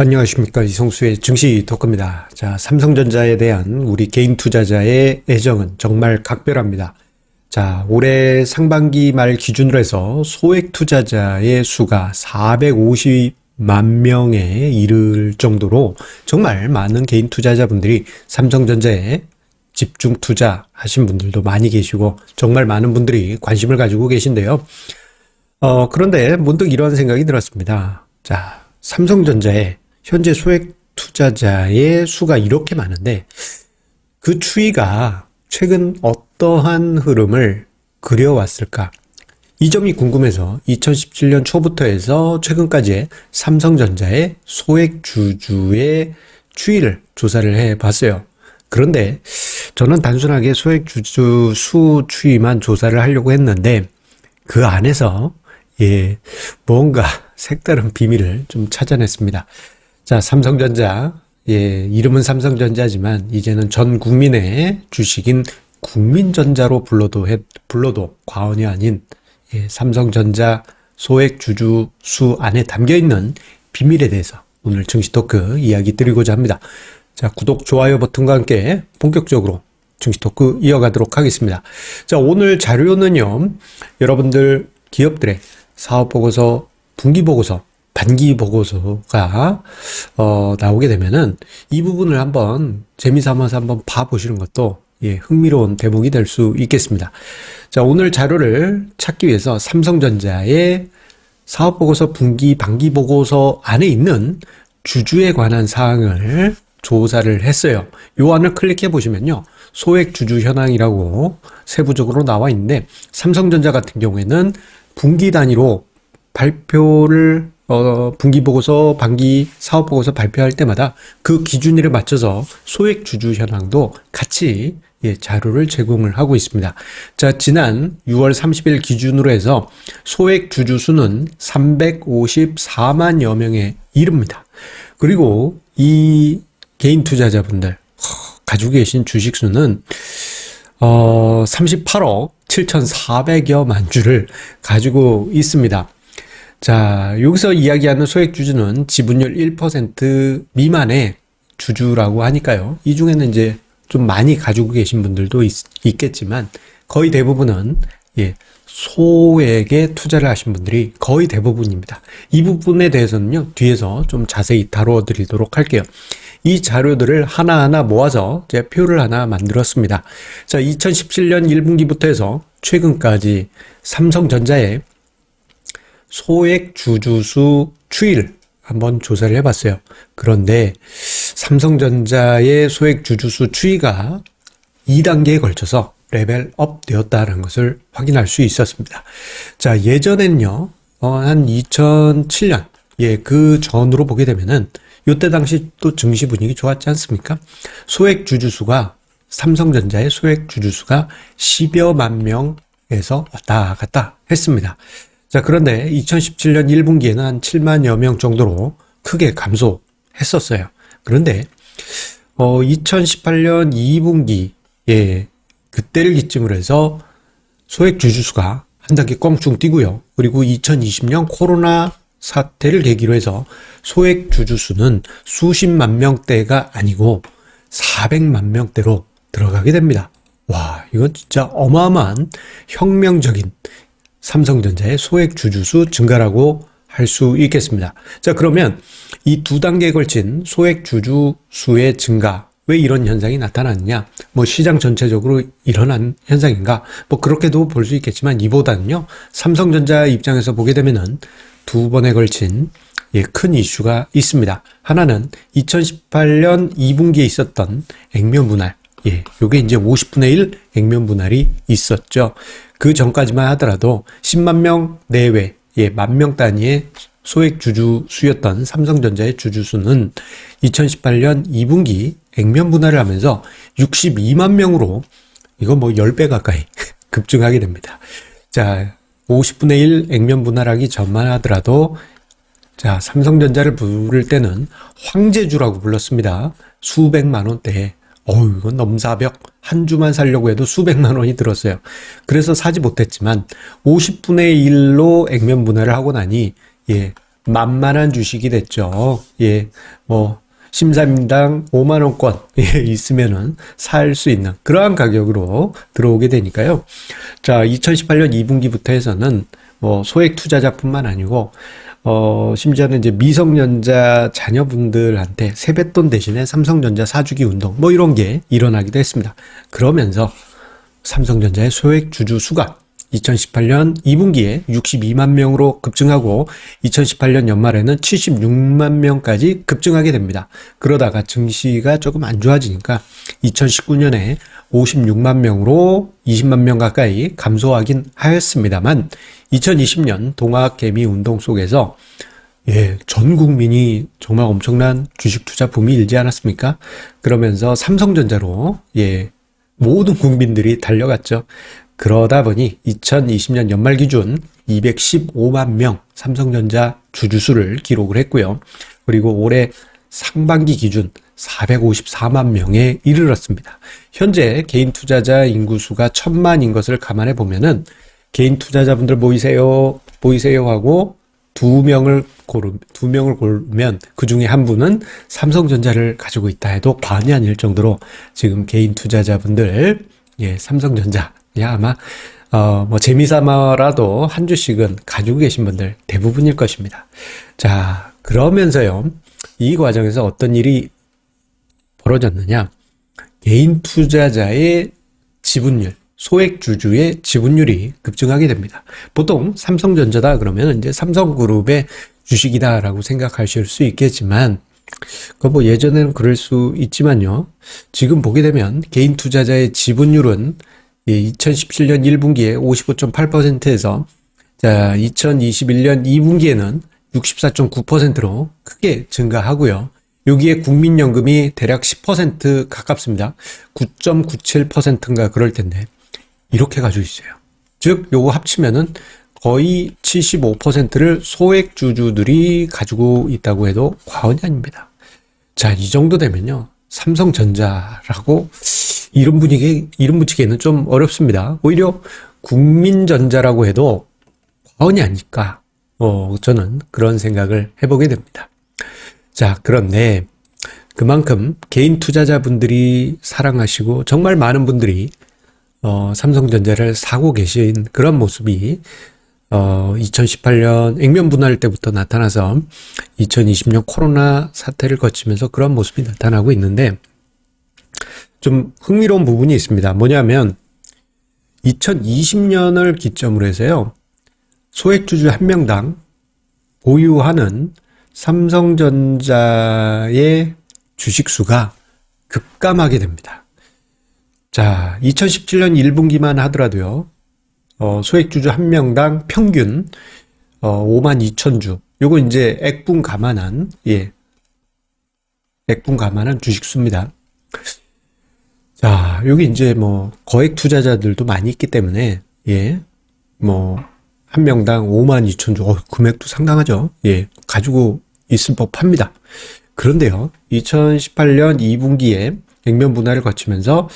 안녕하십니까. 이성수의 증시 토크입니다. 자, 삼성전자에 대한 우리 개인 투자자의 애정은 정말 각별합니다. 자, 올해 상반기 말 기준으로 해서 소액 투자자의 수가 450만 명에 이를 정도로 정말 많은 개인 투자자분들이 삼성전자에 집중 투자하신 분들도 많이 계시고 정말 많은 분들이 관심을 가지고 계신데요. 그런데 문득 이런 생각이 들었습니다. 자, 삼성전자에 현재 소액 투자자의 수가 이렇게 많은데 그 추이가 최근 어떠한 흐름을 그려왔을까? 이 점이 궁금해서 2017년 초부터 해서 최근까지의 삼성전자의 소액 주주의 추이를 조사를 해봤어요. 그런데 저는 단순하게 소액 주주 수 추이만 조사를 하려고 했는데 그 안에서 뭔가 색다른 비밀을 좀 찾아냈습니다. 자, 삼성전자, 이름은 삼성전자지만 이제는 전 국민의 주식인 국민전자로 불러도 과언이 아닌 삼성전자 소액 주주 수 안에 담겨있는 비밀에 대해서 오늘 증시 토크 이야기 드리고자 합니다. 자, 구독, 좋아요 버튼과 함께 본격적으로 증시 토크 이어가도록 하겠습니다. 자, 오늘 자료는요, 여러분들 기업들의 사업보고서, 분기보고서, 반기보고서가 나오게 되면은 이 부분을 한번 재미삼아서 한번 봐보시는 것도 흥미로운 대목이 될 수 있겠습니다. 자, 오늘 자료를 찾기 위해서 삼성전자의 사업보고서, 분기, 반기보고서 안에 있는 주주에 관한 사항을 조사를 했어요. 요 안을 클릭해 보시면요, 소액 주주 현황이라고 세부적으로 나와 있는데 삼성전자 같은 경우에는 분기 단위로 발표를 분기보고서, 반기 사업보고서 발표할 때마다 그 기준일에 맞춰서 소액 주주 현황도 같이 자료를 제공을 하고 있습니다. 자, 지난 6월 30일 기준으로 해서 소액 주주 수는 354만여 명에 이릅니다. 그리고 이 개인 투자자분들 가지고 계신 주식 수는 38억 7,400여만 주를 가지고 있습니다. 자, 여기서 이야기하는 소액 주주는 지분율 1% 미만의 주주라고 하니까요. 이 중에는 이제 좀 많이 가지고 계신 분들도 있겠지만 거의 대부분은 소액에 투자를 하신 분들이 거의 대부분입니다. 이 부분에 대해서는요, 뒤에서 좀 자세히 다뤄 드리도록 할게요. 이 자료들을 하나하나 모아서 제가 표를 하나 만들었습니다. 자, 2017년 1분기부터 해서 최근까지 삼성전자의 소액 주주수 추이를 한번 조사를 해봤어요. 그런데 삼성전자의 소액 주주수 추이가 2단계에 걸쳐서 레벨업 되었다는 것을 확인할 수 있었습니다. 자, 예전엔요, 한 2007년, 그 전으로 보게 되면은 요때 당시 또 증시 분위기 좋았지 않습니까? 소액 주주수가, 삼성전자의 소액 주주수가 10여만 명에서 왔다 갔다 했습니다. 자, 그런데 2017년 1분기에는 한 7만여 명 정도로 크게 감소했었어요. 그런데 2018년 2분기에 그때를 기점으로 해서 소액 주주수가 한 단계 껑충 뛰고요. 그리고 2020년 코로나 사태를 계기로 해서 소액 주주수는 수십만 명대가 아니고 400만 명대로 들어가게 됩니다. 와, 이건 진짜 어마어마한 혁명적인 삼성전자의 소액 주주수 증가라고 할 수 있겠습니다. 자, 그러면 이 두 단계에 걸친 소액 주주수의 증가, 왜 이런 현상이 나타났느냐? 뭐 시장 전체적으로 일어난 현상인가? 뭐 그렇게도 볼 수 있겠지만 이보다는요, 삼성전자 입장에서 보게 되면은 두 번에 걸친 큰 이슈가 있습니다. 하나는 2018년 2분기에 있었던 액면 분할, 요게 이제 50분의 1 액면 분할이 있었죠. 그 전까지만 하더라도 10만 명 내외, 만 명 단위의 소액 주주 수였던 삼성전자의 주주 수는 2018년 2분기 액면 분할을 하면서 62만 명으로 이거 뭐 10배 가까이 급증하게 됩니다. 자, 50분의 1 액면 분할하기 전만 하더라도 자, 삼성전자를 부를 때는 황제주라고 불렀습니다. 수백만 원대에. 이건 넘사벽. 한 주만 살려고 해도 수백만 원이 들었어요. 그래서 사지 못했지만 50분의 1로 액면 분할을 하고 나니 만만한 주식이 됐죠. 예, 뭐 심사임당 5만 원권 예, 있으면은 살 수 있는 그러한 가격으로 들어오게 되니까요. 자, 2018년 2분기부터 해서는 뭐 소액 투자자뿐만 아니고 심지어는 이제 미성년자 자녀분들한테 세뱃돈 대신에 삼성전자 사주기 운동 뭐 이런 게 일어나기도 했습니다. 그러면서 삼성전자의 소액 주주 수가 2018년 2분기에 62만 명으로 급증하고 2018년 연말에는 76만 명까지 급증하게 됩니다. 그러다가 증시가 조금 안 좋아지니까 2019년에 56만 명으로 20만 명 가까이 감소하긴 하였습니다만 2020년 동학개미 운동 속에서 예, 전 국민이 정말 엄청난 주식 투자 붐이 일지 않았습니까? 그러면서 삼성전자로 예, 모든 국민들이 달려갔죠. 그러다 보니 2020년 연말 기준 215만 명 삼성전자 주주수를 기록을 했고요. 그리고 올해 상반기 기준 454만 명에 이르렀습니다. 현재 개인 투자자 인구수가 1000만인 것을 감안해 보면은 개인 투자자분들 모이세요 하고 두 명을 고르면 그 중에 한 분은 삼성전자를 가지고 있다 해도 과언이 아닐 정도로 지금 개인 투자자분들 예, 삼성전자 아마 뭐 재미삼아라도 한 주씩은 가지고 계신 분들 대부분일 것입니다. 자, 그러면서요. 이 과정에서 어떤 일이 벌어졌느냐? 개인 투자자의 지분율, 소액 주주의 지분율이 급증하게 됩니다. 보통 삼성전자다 그러면 이제 삼성그룹의 주식이다라고 생각하실 수 있겠지만 뭐 예전에는 그럴 수 있지만요. 지금 보게 되면 개인 투자자의 지분율은 2017년 1분기에 55.8%에서 자, 2021년 2분기에는 64.9%로 크게 증가하고요. 여기에 국민연금이 대략 10% 가깝습니다. 9.97%인가 그럴 텐데 이렇게 가지고 있어요. 즉 요거 합치면은 거의 75%를 소액 주주들이 가지고 있다고 해도 과언이 아닙니다. 자, 이 정도 되면요. 삼성전자라고 이름 붙이기에는 좀 어렵습니다. 오히려 국민전자라고 해도 과언이 아닐까. 저는 그런 생각을 해보게 됩니다. 자, 그런데 그만큼 개인 투자자분들이 사랑하시고 정말 많은 분들이 삼성전자를 사고 계신 그런 모습이 2018년 액면 분할 때부터 나타나서 2020년 코로나 사태를 거치면서 그런 모습이 나타나고 있는데 좀 흥미로운 부분이 있습니다. 뭐냐면 2020년을 기점으로 해서요. 소액주주 한 명당 보유하는 삼성전자의 주식수가 급감하게 됩니다. 자, 2017년 1분기만 하더라도요. 소액주주 한 명당 평균 5만 2천 주. 요거 이제 액분 감안한 주식수입니다. 자, 여기 이제 뭐 거액 투자자들도 많이 있기 때문에 한 명당 5만 2천 주. 금액도 상당하죠. 가지고 있을 법합니다. 그런데요. 2018년 2분기에 액면 분할을 거치면서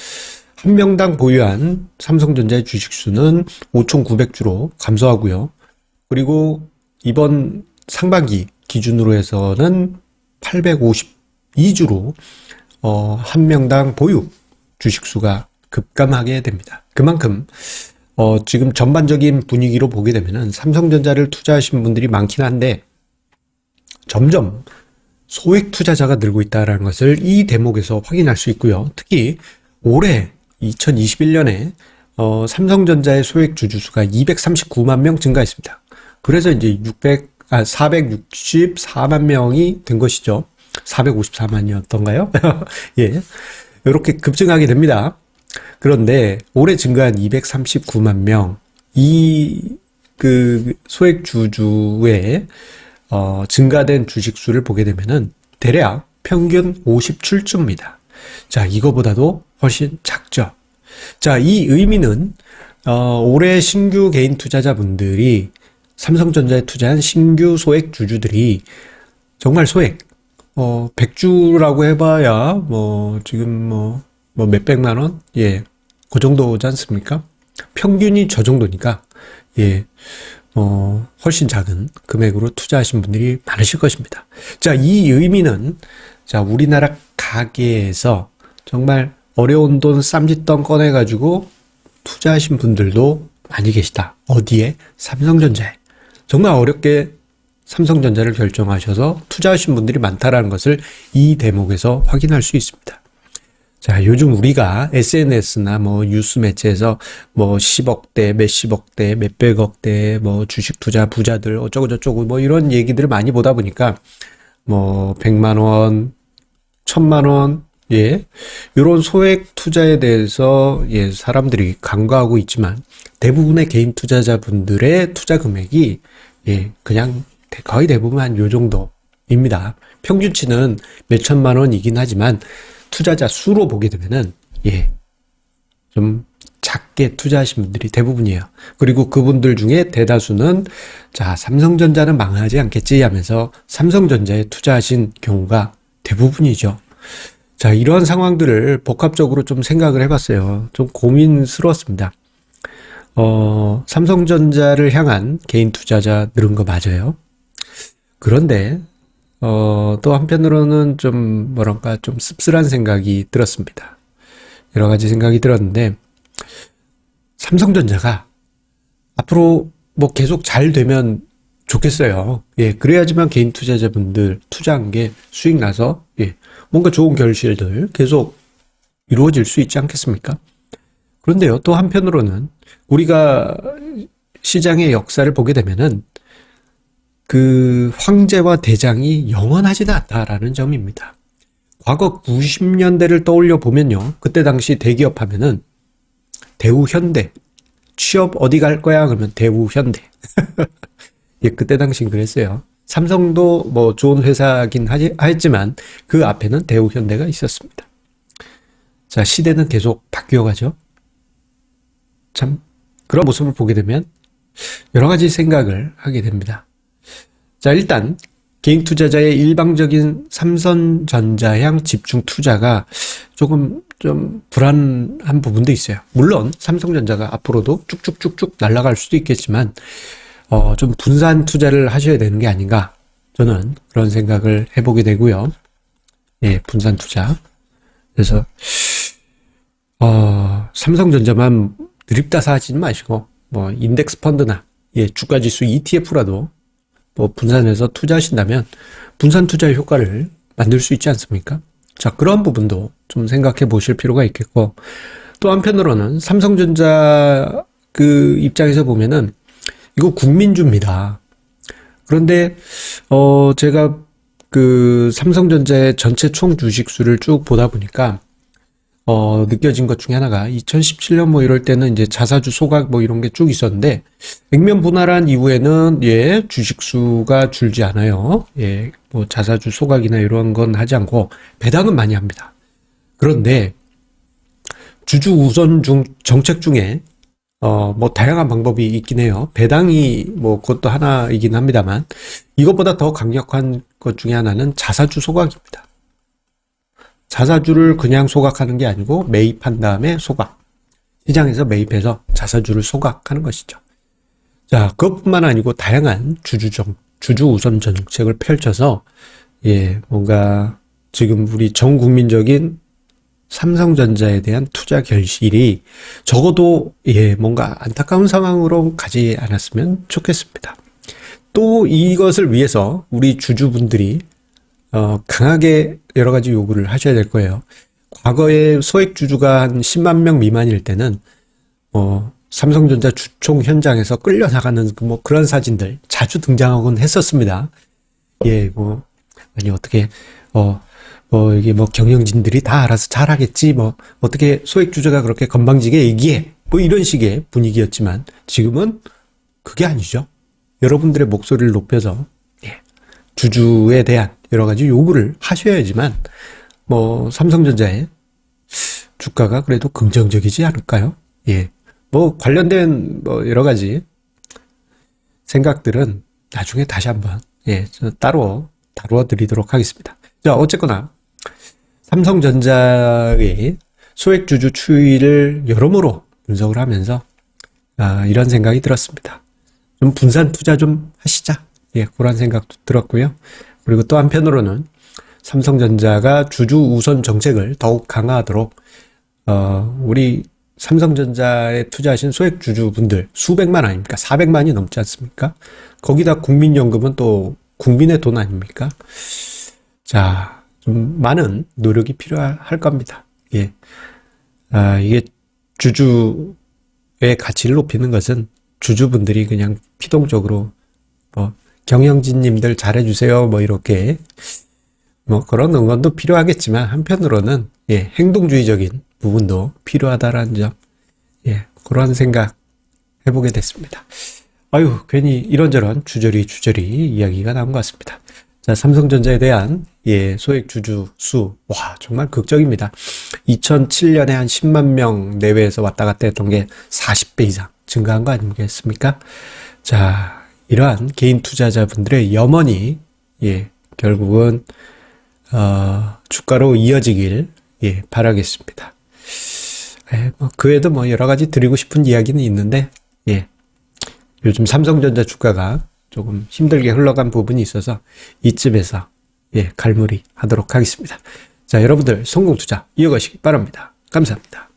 한 명당 보유한 삼성전자의 주식수는 5,900주로 감소하고요. 그리고 이번 상반기 기준으로 해서는 852주로 한 명당 보유 주식수가 급감하게 됩니다. 그만큼 지금 전반적인 분위기로 보게 되면은 삼성전자를 투자하신 분들이 많긴 한데 점점 소액 투자자가 늘고 있다는 것을 이 대목에서 확인할 수 있고요. 특히 올해 2021년에 삼성전자의 소액 주주수가 239만 명 증가했습니다. 그래서 이제 464만 명이 된 것이죠. 454만이었던가요? 예. 이렇게 급증하게 됩니다. 그런데 올해 증가한 239만 명, 그 소액 주주의 증가된 주식수를 보게 되면은 대략 평균 57주입니다. 자, 이거보다도 훨씬 작죠. 자, 이 의미는 올해 신규 개인 투자자분들이 삼성전자에 투자한 신규 소액 주주들이 정말 소액 100주라고 해봐야 지금 몇백만 원? 그 정도지 않습니까? 평균이 저 정도니까 훨씬 작은 금액으로 투자하신 분들이 많으실 것입니다. 자, 이 의미는, 자, 우리나라 가계에서 정말 어려운 돈, 쌈짓돈 꺼내가지고 투자하신 분들도 많이 계시다. 어디에? 삼성전자에. 정말 어렵게 삼성전자를 결정하셔서 투자하신 분들이 많다라는 것을 이 대목에서 확인할 수 있습니다. 자, 요즘 우리가 SNS나 뭐 뉴스 매체에서 뭐 10억대, 몇십억대, 몇백억대, 뭐 주식 투자 부자들 어쩌고저쩌고 뭐 이런 얘기들을 많이 보다 보니까 뭐 100만 원, 1000만 원, 예, 요런 소액 투자에 대해서 예, 사람들이 간과하고 있지만 대부분의 개인 투자자분들의 투자 금액이 예, 그냥 거의 대부분 한 요 정도입니다. 평균치는 몇천만 원이긴 하지만 투자자 수로 보게 되면은 예, 좀 작게 투자하신 분들이 대부분이에요. 그리고 그분들 중에 대다수는 자, 삼성전자는 망하지 않겠지 하면서 삼성전자에 투자하신 경우가 대부분이죠. 자, 이러한 상황들을 복합적으로 좀 생각을 해봤어요. 좀 고민스러웠습니다. 삼성전자를 향한 개인 투자자 늘은 거 맞아요. 그런데 또 한편으로는 좀 뭐랄까 좀 씁쓸한 생각이 들었습니다. 여러 가지 생각이 들었는데 삼성전자가 앞으로 뭐 계속 잘 되면 좋겠어요. 예, 그래야지만 개인 투자자분들 투자한 게 수익 나서 예, 뭔가 좋은 결실들 계속 이루어질 수 있지 않겠습니까? 그런데요, 또 한편으로는 우리가 시장의 역사를 보게 되면은 그 황제와 대장이 영원하지는 않다라는 점입니다. 과거 90년대를 떠올려 보면요, 그때 당시 대기업 하면은 대우 현대, 취업 어디 갈 거야? 그러면 대우 현대. 예, 그때 당시엔 그랬어요. 삼성도 뭐 좋은 회사긴 하지만 그 앞에는 대우 현대가 있었습니다. 자, 시대는 계속 바뀌어가죠. 참 그런 모습을 보게 되면 여러 가지 생각을 하게 됩니다. 자, 일단 개인 투자자의 일방적인 삼성전자향 집중 투자가 조금 좀 불안한 부분도 있어요. 물론 삼성전자가 앞으로도 쭉쭉쭉쭉 날아갈 수도 있겠지만 좀 분산 투자를 하셔야 되는 게 아닌가, 저는 그런 생각을 해보게 되고요. 예, 분산 투자. 그래서 삼성전자만 드립다사 하지 마시고 뭐 인덱스 펀드나 예, 주가지수 ETF라도 뭐 분산해서 투자하신다면 분산 투자의 효과를 만들 수 있지 않습니까? 자, 그런 부분도 좀 생각해 보실 필요가 있겠고, 또 한편으로는 삼성전자 그 입장에서 보면은 이거 국민주입니다. 그런데 제가 그 삼성전자의 전체 총 주식수를 쭉 보다 보니까 느껴진 것 중에 하나가 2017년 뭐 이럴 때는 이제 자사주 소각 뭐 이런 게 쭉 있었는데 액면 분할한 이후에는 예, 주식수가 줄지 않아요. 예, 뭐 자사주 소각이나 이런 건 하지 않고 배당은 많이 합니다. 그런데 주주 우선 정책 중에 뭐 다양한 방법이 있긴 해요. 배당이 뭐 그것도 하나이긴 합니다만 이것보다 더 강력한 것 중에 하나는 자사주 소각입니다. 자사주를 그냥 소각하는 게 아니고 매입한 다음에 소각. 시장에서 매입해서 자사주를 소각하는 것이죠. 자, 그것뿐만 아니고 다양한 주주 우선 정책을 펼쳐서 예, 뭔가 지금 우리 전 국민적인 삼성전자에 대한 투자 결실이 적어도 예, 뭔가 안타까운 상황으로 가지 않았으면 좋겠습니다. 또 이것을 위해서 우리 주주분들이 강하게 여러 가지 요구를 하셔야 될 거예요. 과거에 소액 주주가 한 10만 명 미만일 때는 삼성전자 주총 현장에서 끌려나가는 뭐 그런 사진들 자주 등장하곤 했었습니다. 예, 뭐 아니 어떻게 이게 뭐 경영진들이 다 알아서 잘하겠지, 뭐 어떻게 소액 주주가 그렇게 건방지게 얘기해, 뭐 이런 식의 분위기였지만 지금은 그게 아니죠. 여러분들의 목소리를 높여서 예, 주주에 대한 여러 가지 요구를 하셔야지만 뭐 삼성전자의 주가가 그래도 긍정적이지 않을까요? 예, 뭐 관련된 뭐 여러 가지 생각들은 나중에 다시 한번 예, 따로 다루어 드리도록 하겠습니다. 자, 어쨌거나 삼성전자의 소액주주 추이를 여러모로 분석을 하면서 이런 생각이 들었습니다. 좀 분산 투자 좀 하시자. 예, 그런 생각도 들었고요. 그리고 또 한편으로는 삼성전자가 주주 우선 정책을 더욱 강화하도록 우리 삼성전자에 투자하신 소액 주주분들 수백만 아닙니까? 400만이 넘지 않습니까? 거기다 국민연금은 또 국민의 돈 아닙니까? 자, 좀 많은 노력이 필요할 겁니다. 예. 이게 주주의 가치를 높이는 것은 주주분들이 그냥 피동적으로 경영진님들 잘해주세요 이렇게 그런 응원도 필요하겠지만 한편으로는 예, 행동주의적인 부분도 필요하다라는 점, 예, 그런 생각 해보게 됐습니다. 아유, 괜히 이런저런 주저리 이야기가 나온 것 같습니다. 자, 삼성전자에 대한 예, 소액 주주 수, 와, 정말 극적입니다. 2007년에 한 10만 명 내외에서 왔다 갔다 했던 게 40배 이상 증가한 거 아니겠습니까? 자, 이러한 개인 투자자분들의 염원이 예, 결국은 주가로 이어지길 예, 바라겠습니다. 그 외에도 여러 가지 드리고 싶은 이야기는 있는데 예, 요즘 삼성전자 주가가 조금 힘들게 흘러간 부분이 있어서 이쯤에서 예, 갈무리 하도록 하겠습니다. 자, 여러분들 성공 투자 이어가시기 바랍니다. 감사합니다.